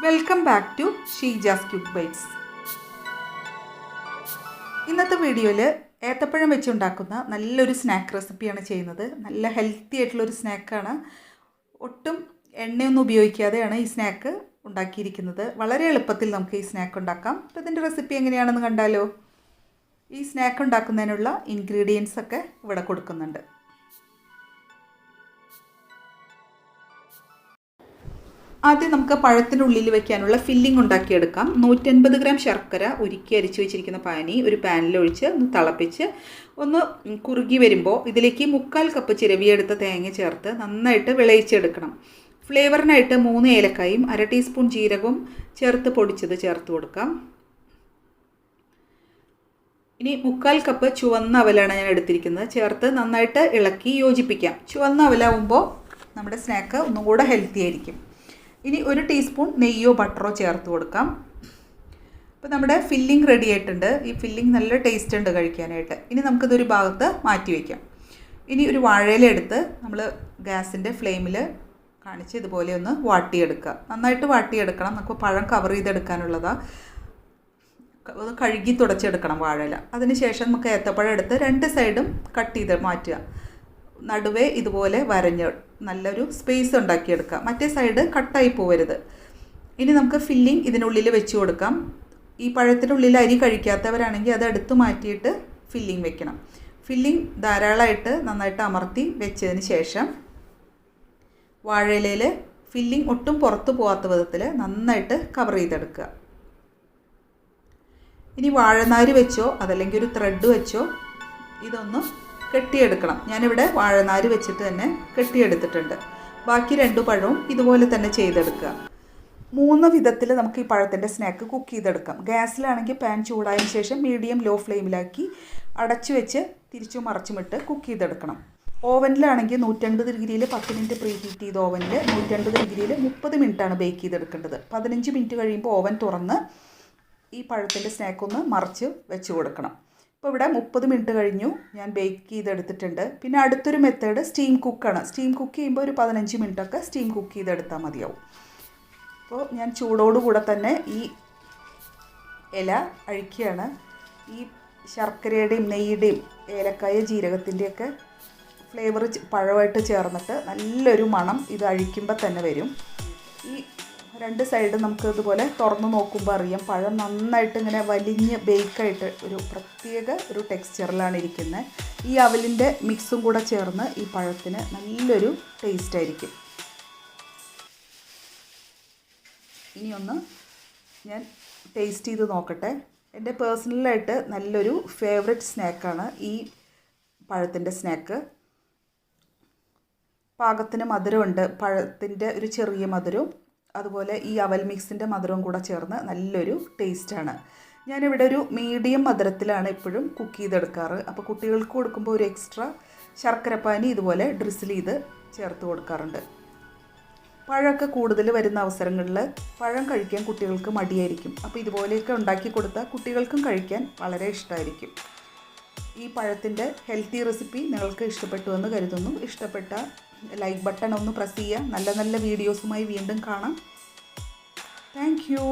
Welcome back to Sheeja's quick bites. ഇന്നത്തെ വീഡിയോയിൽ ഏത്തപ്പഴം വെച്ചുണ്ടാക്കുന്ന നല്ലൊരു സ്നാക്ക് റെസിപ്പിയാണ് ചെയ്യുന്നത്. നല്ല ഹെൽത്തി ആയിട്ടുള്ളൊരു സ്നാക്കാണ്. ഒട്ടും എണ്ണയൊന്നും ഉപയോഗിക്കാതെയാണ് ഈ സ്നാക്ക് ഉണ്ടാക്കിയിരിക്കുന്നത്. വളരെ എളുപ്പത്തിൽ നമുക്ക് ഈ സ്നാക്ക് ഉണ്ടാക്കാം. അപ്പോൾ ഇതിൻ്റെ റെസിപ്പി എങ്ങനെയാണെന്ന് കണ്ടാലോ? ഈ സ്നാക്ക് ഉണ്ടാക്കുന്നതിനുള്ള ഇൻഗ്രീഡിയൻസ് ഒക്കെ ഇവിടെ കൊടുക്കുന്നുണ്ട്. ആദ്യം നമുക്ക് പഴത്തിനുള്ളിൽ വെക്കാനുള്ള ഫില്ലിംഗ് ഉണ്ടാക്കിയെടുക്കാം. 150 ഗ്രാം ശർക്കര ഉരുക്കി അരിച്ചു വെച്ചിരിക്കുന്ന പാനി ഒരു പാനിലൊഴിച്ച് ഒന്ന് തിളപ്പിച്ച് ഒന്ന് കുറുകി വരുമ്പോൾ ഇതിലേക്ക് 3/4 കപ്പ് ചിരവിയെടുത്ത തേങ്ങ ചേർത്ത് നന്നായിട്ട് വിളയിച്ചെടുക്കണം. ഫ്ലേവറിനായിട്ട് 3 ഏലക്കായും 1/2 ടീസ്പൂൺ ജീരകവും ചേർത്ത് പൊടിച്ചത് ചേർത്ത് കൊടുക്കാം. ഇനി 3/4 കപ്പ് ചുവന്ന അവലാണ് ഞാൻ എടുത്തിരിക്കുന്നത്. ചേർത്ത് നന്നായിട്ട് ഇളക്കി യോജിപ്പിക്കാം. ചുവന്ന അവലാവുമ്പോൾ നമ്മുടെ സ്നാക്ക് ഒന്നും കൂടെ ഹെൽത്തി ആയിരിക്കും. ഇനി 1 ടീസ്പൂൺ നെയ്യോ ബട്ടറോ ചേർത്ത് കൊടുക്കാം. അപ്പോൾ നമ്മുടെ ഫില്ലിംഗ് റെഡി ആയിട്ടുണ്ട്. ഈ ഫില്ലിംഗ് നല്ല ടേസ്റ്റ് ഉണ്ട് കഴിക്കാനായിട്ട്. ഇനി നമുക്കിതൊരു ഭാഗത്ത് മാറ്റി വയ്ക്കാം. ഇനി ഒരു വാഴയില എടുത്ത് നമ്മൾ ഗ്യാസിൻ്റെ ഫ്ലെയിമിൽ കാണിച്ച് ഇതുപോലെ ഒന്ന് വാട്ടിയെടുക്കുക. നന്നായിട്ട് വാട്ടിയെടുക്കണം. നമുക്ക് പഴം കവർ ചെയ്തെടുക്കാനുള്ളതാണ്. ഒന്ന് കഴുകി തുടച്ചെടുക്കണം വാഴയില. അതിനുശേഷം നമുക്ക് ഏത്തപ്പഴം എടുത്ത് 2 സൈഡും കട്ട് ചെയ്ത് മാറ്റുക. നടുവേ ഇതുപോലെ വരഞ്ഞ് നല്ലൊരു സ്പേസ് ഉണ്ടാക്കിയെടുക്കാം. മറ്റേ സൈഡ് കട്ടായി പോവരുത്. ഇനി നമുക്ക് ഫില്ലിംഗ് ഇതിനുള്ളിൽ വെച്ച് കൊടുക്കാം. ഈ പഴത്തിനുള്ളിൽ അരി കഴിക്കാത്തവരാണെങ്കിൽ അത് എടുത്ത് മാറ്റിയിട്ട് ഫില്ലിംഗ് വെക്കണം. ഫില്ലിംഗ് ധാരാളമായിട്ട് നന്നായിട്ട് അമർത്തി വെച്ചതിന് ശേഷം വാഴയിലയിൽ ഫില്ലിംഗ് ഒട്ടും പുറത്ത് പോകാത്ത വിധത്തിൽ നന്നായിട്ട് കവർ ചെയ്തെടുക്കുക. ഇനി വാഴനാര് വെച്ചോ അതല്ലെങ്കിൽ ഒരു ത്രെഡ് വെച്ചോ ഇതൊന്ന് കെട്ടിയെടുക്കണം. ഞാനിവിടെ വാഴനാര് വെച്ചിട്ട് തന്നെ കെട്ടിയെടുത്തിട്ടുണ്ട്. ബാക്കി 2 പഴവും ഇതുപോലെ തന്നെ ചെയ്തെടുക്കുക. 3 വിധത്തിൽ നമുക്ക് ഈ പഴത്തിൻ്റെ സ്നാക്ക് കുക്ക് ചെയ്തെടുക്കാം. ഗ്യാസിലാണെങ്കിൽ പാൻ ചൂടായതിന് ശേഷം മീഡിയം ലോ ഫ്ലെയിമിലാക്കി അടച്ചു വെച്ച് തിരിച്ചും മറച്ചുമിട്ട് കുക്ക് ചെയ്തെടുക്കണം. ഓവനിലാണെങ്കിൽ 180 ഡിഗ്രിയിൽ 10 മിനിറ്റ് പ്രീ ഹീറ്റ് ചെയ്ത ഓവനിൽ 180 ഡിഗ്രിയിൽ 30 മിനിറ്റാണ് ബേക്ക് ചെയ്തെടുക്കേണ്ടത്. 15 മിനിറ്റ് കഴിയുമ്പോൾ ഓവൻ തുറന്ന് ഈ പഴത്തിൻ്റെ സ്നാക്കൊന്ന് മറിച്ച് വെച്ച് കൊടുക്കണം. ഇപ്പോൾ ഇവിടെ 30 മിനിറ്റ് കഴിഞ്ഞു. ഞാൻ ബേക്ക് ചെയ്തെടുത്തിട്ടുണ്ട്. പിന്നെ അടുത്തൊരു മെത്തേഡ് സ്റ്റീം കുക്കാണ്. സ്റ്റീം കുക്ക് ചെയ്യുമ്പോൾ ഒരു 15 മിനിറ്റൊക്കെ സ്റ്റീം കുക്ക് ചെയ്തെടുത്താൽ മതിയാവും. അപ്പോൾ ഞാൻ ചൂടോടുകൂടെ തന്നെ ഈ ഇല അഴിക്കുകയാണ്. ഈ ശർക്കരയുടെയും നെയ്യുടെയും ഏലക്കായ ജീരകത്തിൻ്റെയൊക്കെ ഫ്ലേവർ പഴമായിട്ട് ചേർന്നിട്ട് നല്ലൊരു മണം ഇത് അഴിക്കുമ്പോൾ തന്നെ വരും. ഈ 2 സൈഡും നമുക്ക് ഇതുപോലെ തുറന്ന് നോക്കുമ്പോൾ അറിയാം പഴം നന്നായിട്ട് ഇങ്ങനെ വലിഞ്ഞ് ബേക്കായിട്ട് ഒരു പ്രത്യേക ഒരു ടെക്സ്ചറിലാണ് ഇരിക്കുന്നത്. ഈ അവലിൻ്റെ മിക്സും കൂടെ ചേർന്ന് ഈ പഴത്തിന് നല്ലൊരു ടേസ്റ്റ് ആയിരിക്കും. ഇനിയൊന്ന് ഞാൻ ടേസ്റ്റ് ചെയ്ത് നോക്കട്ടെ. എൻ്റെ പേഴ്സണലായിട്ട് നല്ലൊരു ഫേവററ്റ് സ്നാക്കാണ് ഈ പഴത്തിൻ്റെ സ്നാക്ക്. പാകത്തിന് മധുരമുണ്ട്. പഴത്തിൻ്റെ ഒരു ചെറിയ മധുരവും അതുപോലെ ഈ അവൽ മിക്സിൻ്റെ മധുരവും കൂടെ ചേർന്ന് നല്ലൊരു ടേസ്റ്റാണ്. ഞാനിവിടെ ഒരു മീഡിയം മധുരത്തിലാണ് എപ്പോഴും കുക്ക് ചെയ്തെടുക്കാറ്. അപ്പോൾ കുട്ടികൾക്ക് കൊടുക്കുമ്പോൾ ഒരു എക്സ്ട്രാ ശർക്കരപ്പാനി ഇതുപോലെ ഡ്രിസിൽ ചെയ്ത് ചേർത്ത് കൊടുക്കാറുണ്ട്. പഴമൊക്കെ കൂടുതൽ വരുന്ന അവസരങ്ങളിൽ പഴം കഴിക്കാൻ കുട്ടികൾക്ക് മടിയായിരിക്കും. അപ്പോൾ ഇതുപോലെയൊക്കെ ഉണ്ടാക്കി കൊടുത്താൽ കുട്ടികൾക്കും കഴിക്കാൻ വളരെ ഇഷ്ടമായിരിക്കും. ഈ പഴത്തിൻ്റെ ഹെൽത്തി റെസിപ്പി നിങ്ങൾക്ക് ഇഷ്ടപ്പെട്ടു എന്ന് കരുതുന്നു. ഇഷ്ടപ്പെട്ട ലൈക്ക് ബട്ടൺ ഒന്ന് പ്രസ് ചെയ്യുക. നല്ല നല്ല വീഡിയോസുമായി വീണ്ടും കാണാം. Thank you.